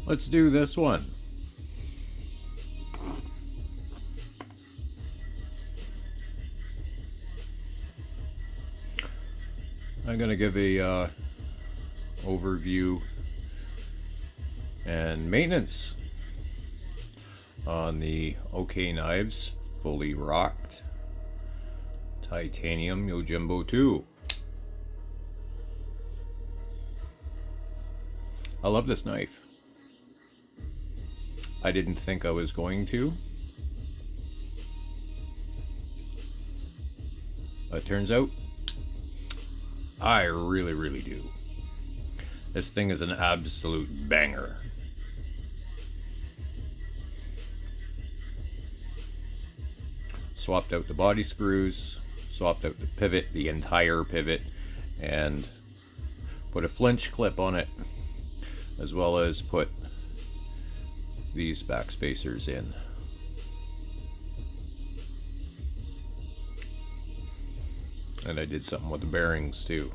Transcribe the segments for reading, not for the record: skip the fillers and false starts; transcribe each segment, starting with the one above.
Let's do this one. I'm going to give a overview and maintenance on the OK knives, fully rocked titanium Yojimbo2. I love this knife. I didn't think I was going to, but it turns out I really do. This thing is an absolute banger. Swapped out the body screws, swapped out the pivot, the entire pivot, and put a flinch clip on it, as well as put these back spacers in. And I did something with the bearings too,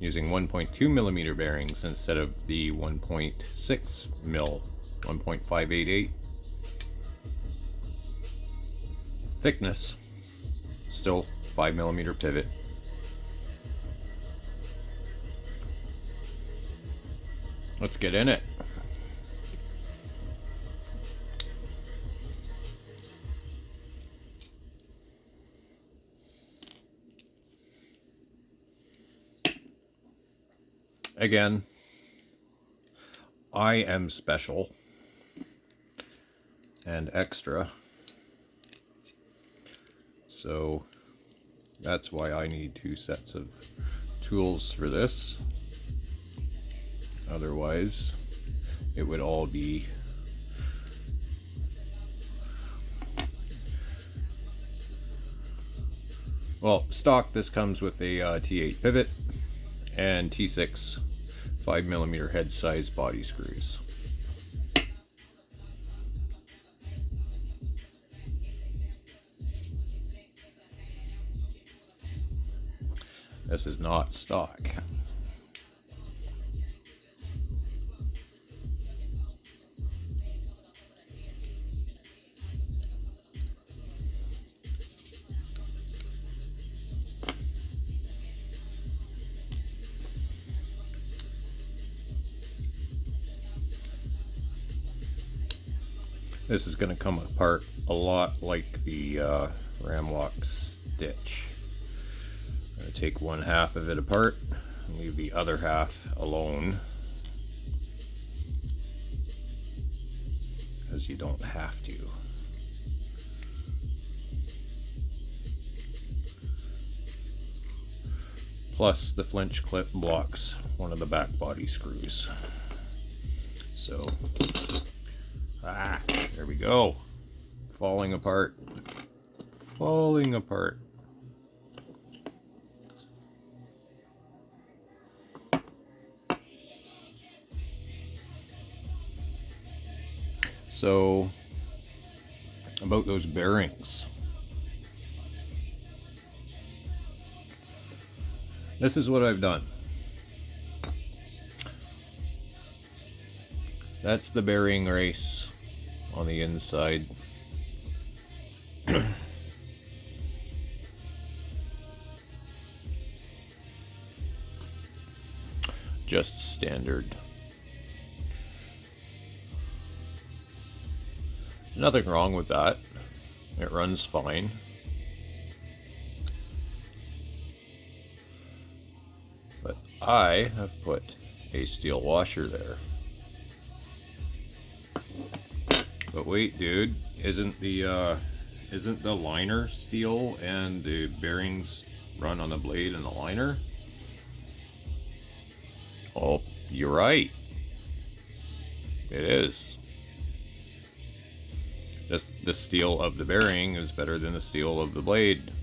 using 1.2 millimeter bearings instead of the 1.6 mil, 1.588. Thickness, still 5 millimeter pivot. Let's get in it. Again, I am special and extra, so that's why I need 2 sets of tools for this. Otherwise, it would all be well, stock. This comes with a T8 pivot and T6 5 millimeter head size body screws. This is not stock. This is going to come apart a lot like the Ramlock stitch. I'm going to take 1/2 of it apart and leave the other half alone, because you don't have to. Plus the flinch clip blocks one of the back body screws. So, there we go. Falling apart. Falling apart. So, about those bearings. This is what I've done. That's the bearing race on the inside. Just standard. Nothing wrong with that. It runs fine. But I have put a steel washer there. But wait, dude, isn't the liner steel and the bearings run on the blade and the liner? Oh, you're right. It is. The steel of the bearing is better than the steel of the blade.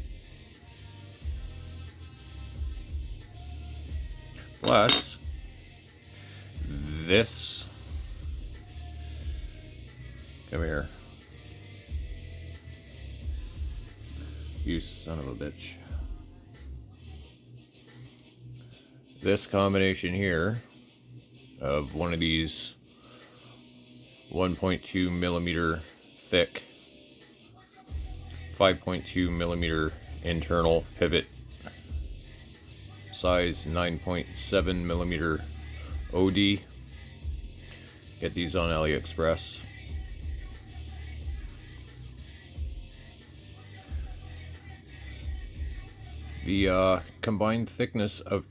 Plus, this, come here, you son of a bitch. This combination here of one of these 1.2 millimeter thick, 5.2 millimeter internal pivot, size 9.7 millimeter OD. Get these on AliExpress. The combined thickness of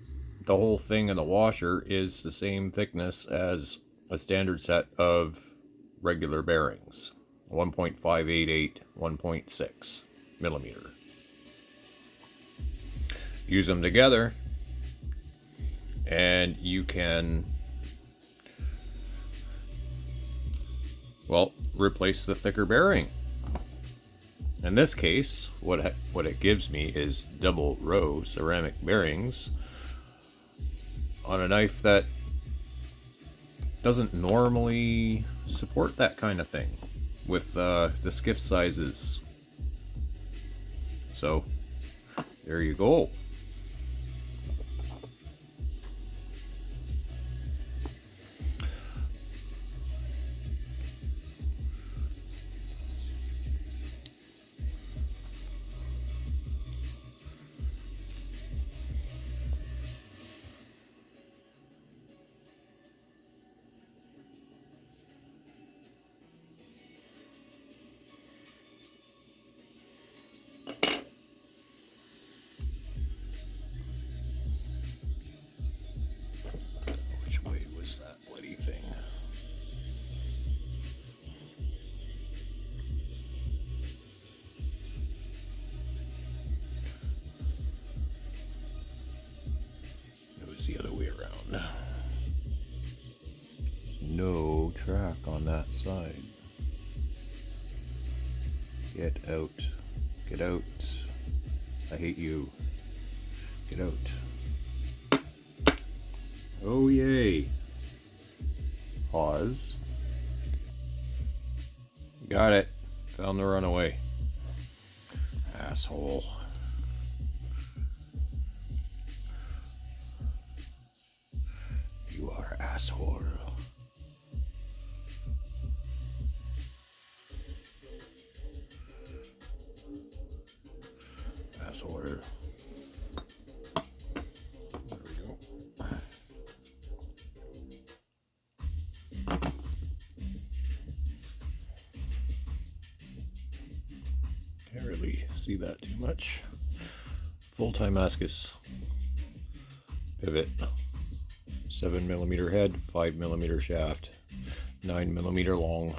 the whole thing in the washer is the same thickness as a standard set of regular bearings, 1.588, 1.6 millimeter. Use them together and you can, well, replace the thicker bearing. In this case, what it gives me is double row ceramic bearings on a knife that doesn't normally support that kind of thing with the skiff sizes. So there you go. Which way was that bloody thing? It was the other way around. No track on that side. Get out. Get out. I hate you. Get out. Oh yay. Pause. Got it. Found the runaway. Asshole. You are asshole. Asshole. There we go. Can't really see that too much. Full-time Ascus pivot, 7 millimeter head, 5 millimeter shaft, 9 millimeter long.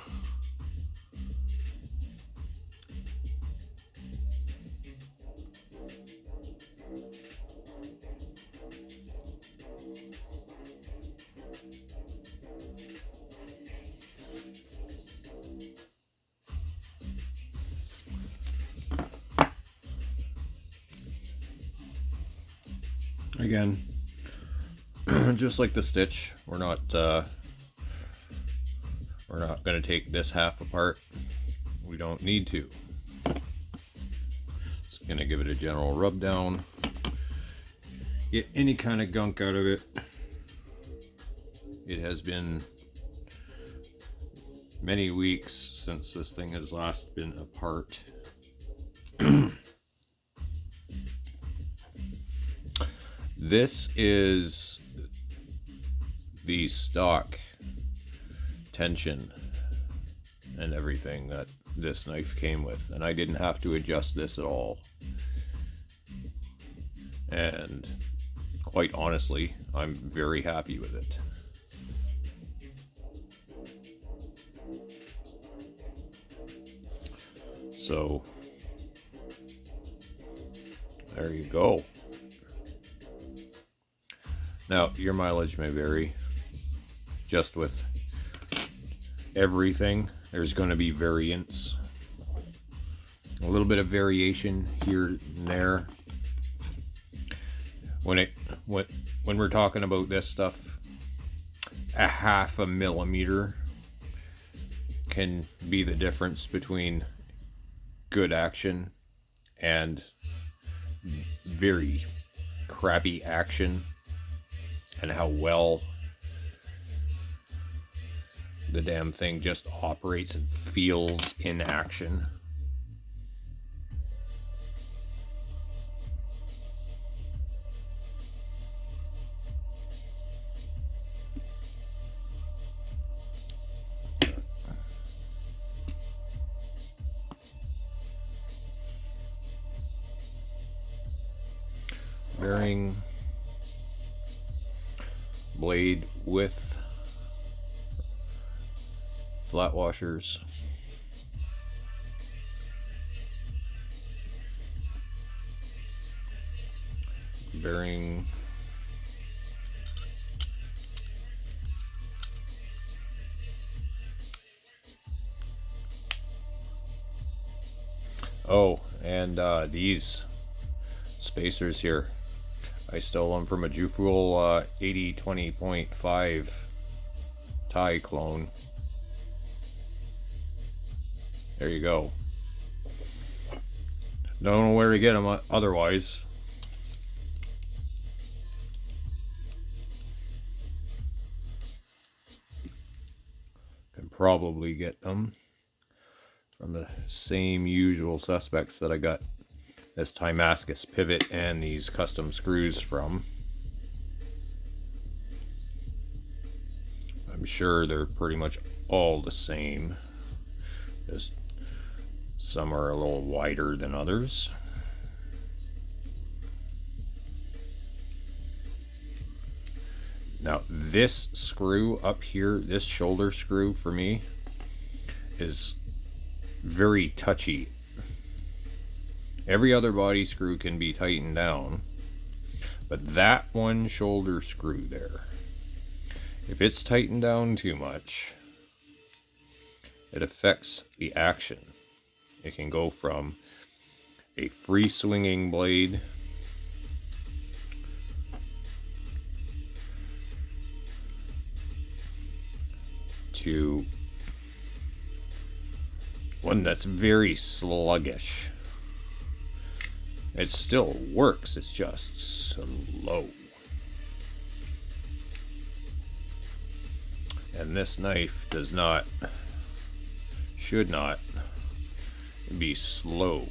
Again, just like the stitch, we're not going to take this half apart. We don't need to. Just going to give it a general rub down, get any kind of gunk out of it. It has been many weeks since this thing has last been apart. This is the stock tension and everything that this knife came with, and I didn't have to adjust this at all. And quite honestly, I'm very happy with it. So there you go. Now, your mileage may vary. Just with everything, there's going to be variance. A little bit of variation here and there. When we're talking about this stuff, a 0.5 millimeter can be the difference between good action and very crappy action, and how well the damn thing just operates and feels in action. Bearing, blade width, flat washers, bearing, oh, and these spacers here, I stole them from a Jufuel 8020.5 Thai clone. There you go. Don't know where to get them otherwise. Can probably get them from the same usual suspects that I got this Timascus pivot and these custom screws from. I'm sure they're pretty much all the same. Just some are a little wider than others. Now this screw up here, this shoulder screw for me, is very touchy. Every other body screw can be tightened down, but that one shoulder screw there, if it's tightened down too much, it affects the action. It can go from a free swinging blade to one that's very sluggish. It still works, it's just slow. And this knife does not, should not be slow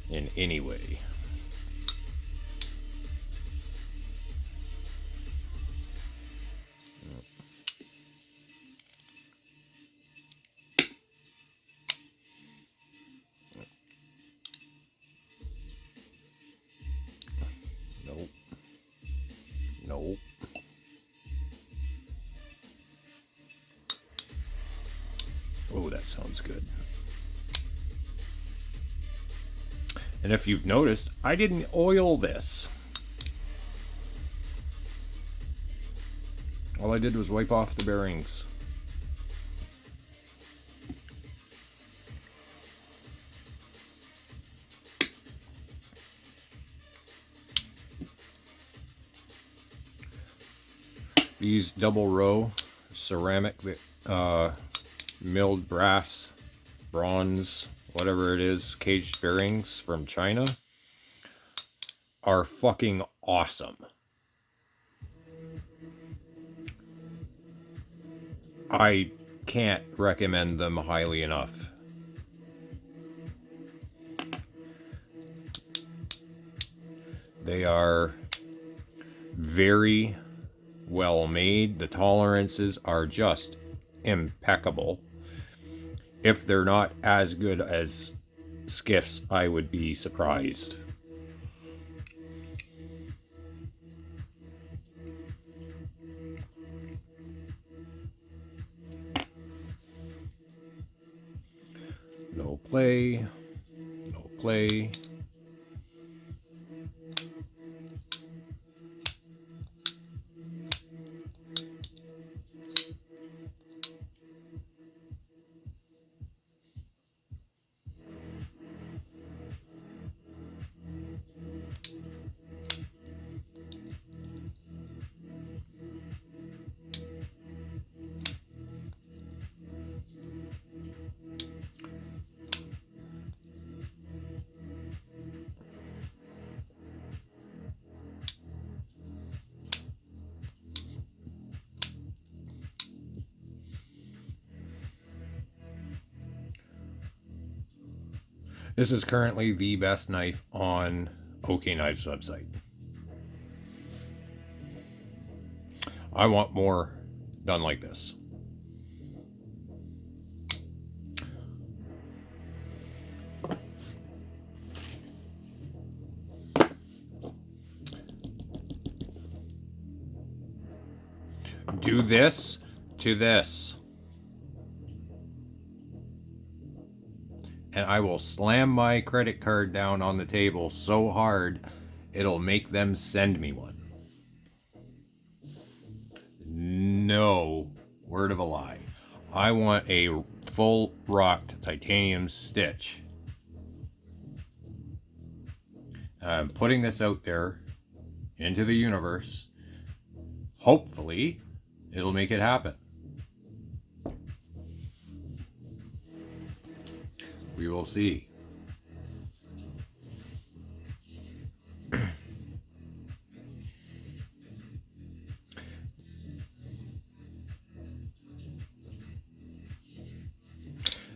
in any way. Nope. Nope. Oh, that sounds good. And if you've noticed, I didn't oil this. All I did was wipe off the bearings. These double row ceramic milled brass, bronze, whatever it is, caged bearings from China are fucking awesome. I can't recommend them highly enough. They are very well made. The tolerances are just impeccable. If they're not as good as skiffs, I would be surprised. No play, no play. This is currently the best knife on OK Knives website. I want more done like this. Do this to this, and I will slam my credit card down on the table so hard it'll make them send me one. No word of a lie. I want a full rocked titanium stitch. I'm putting this out there into the universe. Hopefully, it'll make it happen. We will see.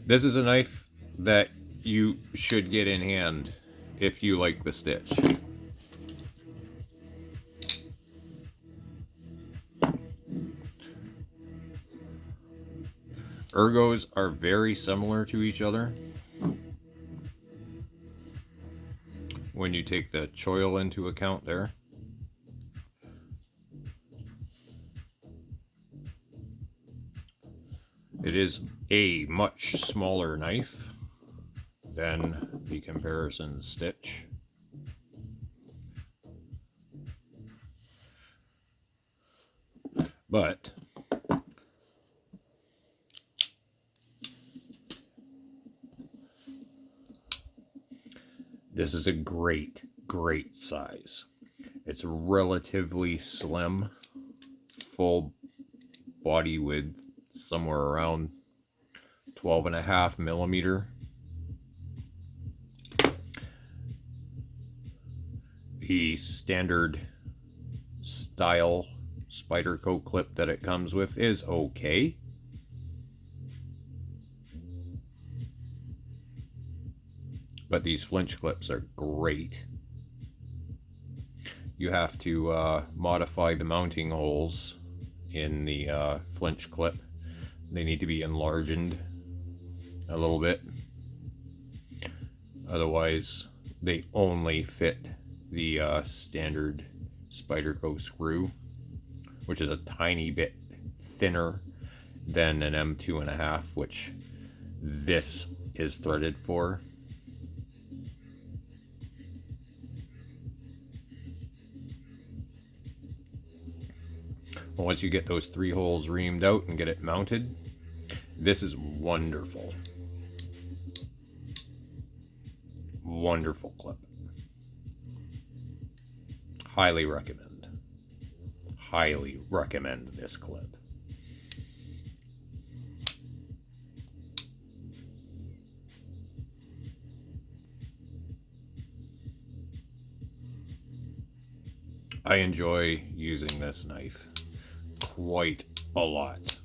This is a knife that you should get in hand if you like the stitch. Ergos are very similar to each other when you take the choil into account there. It is a much smaller knife than the comparison stitch. But this is a great size. It's relatively slim, full body width, somewhere around 12.5 millimeter. The standard style spider coat clip that it comes with is okay. But these flinch clips are great. You have to modify the mounting holes in the flinch clip. They need to be enlarged a little bit. Otherwise, they only fit the standard Spyderco screw, which is a tiny bit thinner than an M2.5, which this is threaded for. Once you get those 3 holes reamed out and get it mounted, this is wonderful. Wonderful clip. Highly recommend. Highly recommend this clip. I enjoy using this knife quite a lot,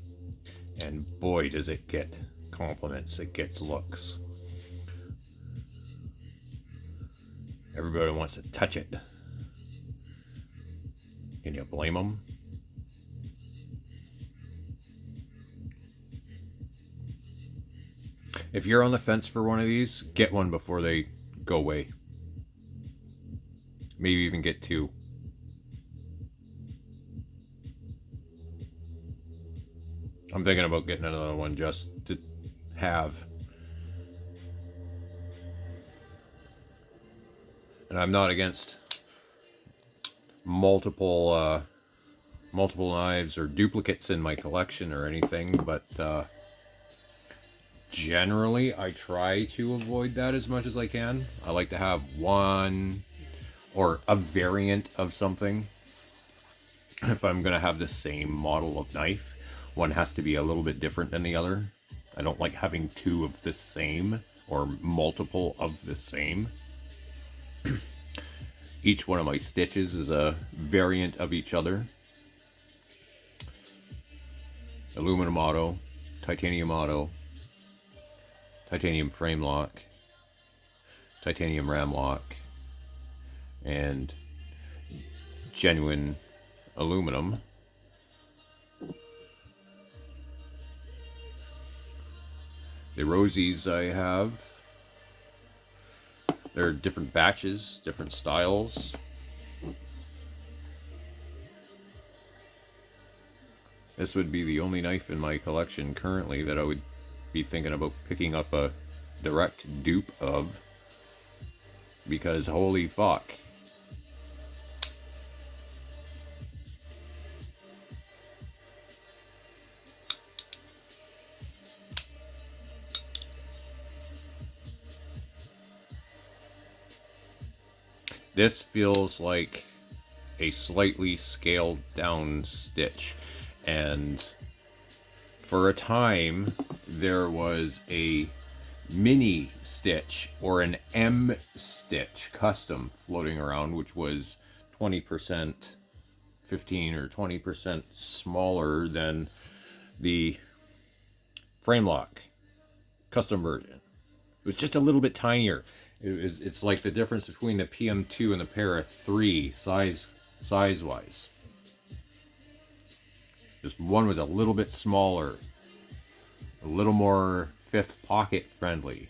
and boy does it get compliments, it gets looks. Everybody wants to touch it. Can you blame them? If you're on the fence for one of these, get one before they go away. Maybe even get 2. I'm thinking about getting another one just to have. And I'm not against multiple knives or duplicates in my collection or anything, but generally I try to avoid that as much as I can. I like to have one or a variant of something. If I'm going to have the same model of knife, one has to be a little bit different than the other. I don't like having 2 of the same or multiple of the same. Each one of my stitches is a variant of each other. Aluminum auto, titanium frame lock, titanium ram lock and genuine aluminum. The rosies I have, they're different batches, different styles. This would be the only knife in my collection currently that I would be thinking about picking up a direct dupe of, because holy fuck. This feels like a slightly scaled down stitch, and for a time there was a mini stitch or an M stitch custom floating around, which was 20%, 15 or 20% smaller than the frame lock custom version. It was just a little bit tinier. It's like the difference between the PM2 and the Para 3 size-wise. Just one was a little bit smaller, a little more fifth pocket friendly,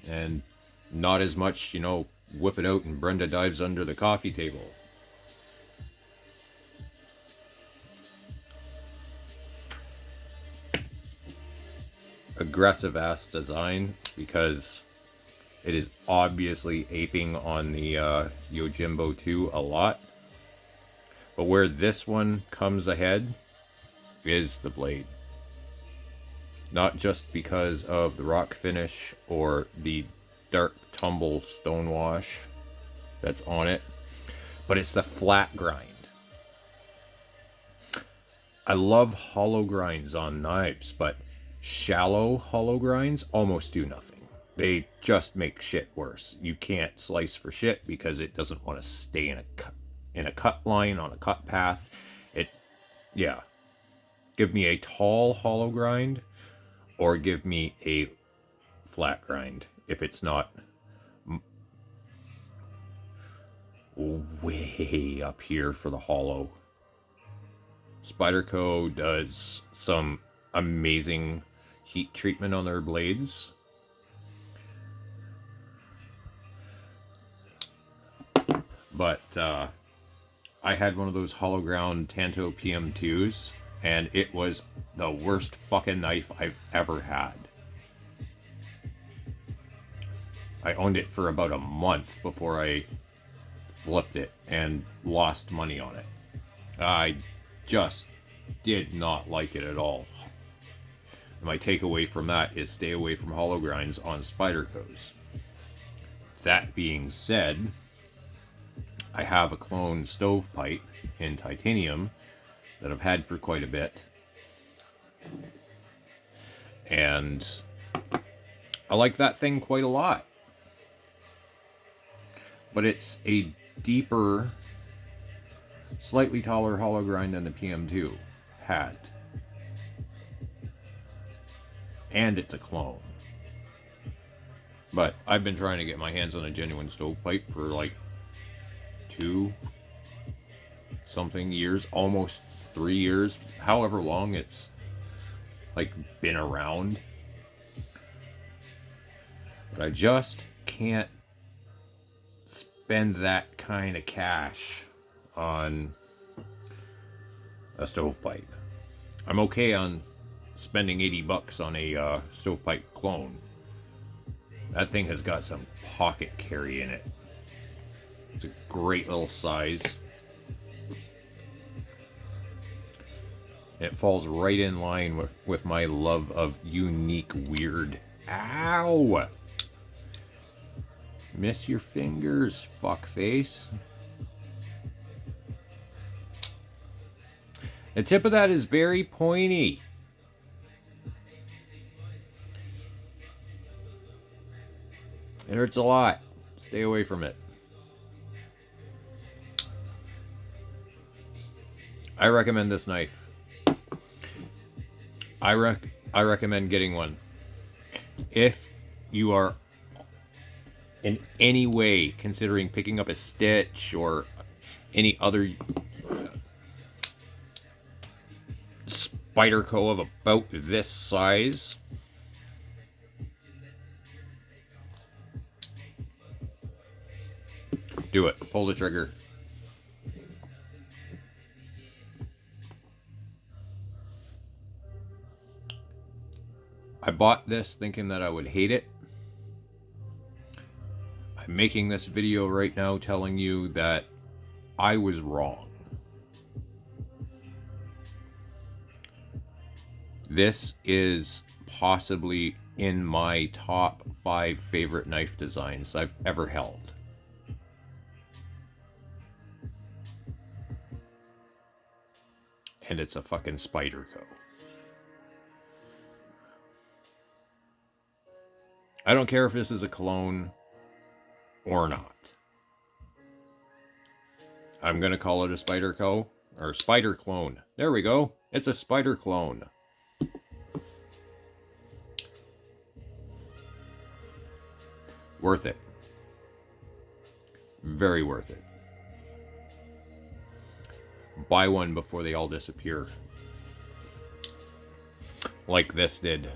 and not as much, you know, whip it out and Brenda dives under the coffee table. Aggressive ass design, because it is obviously aping on the Yojimbo2 a lot. But where this one comes ahead is the blade. Not just because of the rock finish or the dark tumble stonewash that's on it, but it's the flat grind. I love hollow grinds on knives, but shallow hollow grinds almost do nothing. They just make shit worse. You can't slice for shit because it doesn't want to stay in a cut line on a cut path. Yeah. Give me a tall hollow grind or give me a flat grind if it's not way up here for the hollow. Spyderco does some amazing heat treatment on their blades. But I had one of those hollow ground Tanto PM2s, and it was the worst fucking knife I've ever had. I owned it for about a month before I flipped it and lost money on it. I just did not like it at all. My takeaway from that is stay away from hollow grinds on Spydercos. That being said, I have a clone stovepipe in titanium that I've had for quite a bit, and I like that thing quite a lot. But it's a deeper, slightly taller hollow grind than the PM2 had, and it's a clone. But I've been trying to get my hands on a genuine stovepipe for like 2 something years, almost 3 years, however long it's like been around. But I just can't spend that kind of cash on a stovepipe. I'm okay on spending 80 bucks on a stovepipe clone. That thing has got some pocket carry in it. It's a great little size. It falls right in line with my love of unique, weird... Ow! Miss your fingers, fuckface. The tip of that is very pointy. It hurts a lot. Stay away from it. I recommend this knife. I recommend getting one. If you are in any way, considering picking up a stitch or any other Spyderco of about this size, do it. Pull the trigger. I bought this thinking that I would hate it. I'm making this video right now telling you that I was wrong. This is possibly in my top 5 favorite knife designs I've ever held. And it's a fucking Spyderco. I don't care if this is a clone or not. I'm going to call it a Spyderco, or Spider clone. There we go. It's a Spider clone. Worth it. Very worth it. Buy one before they all disappear. Like this did.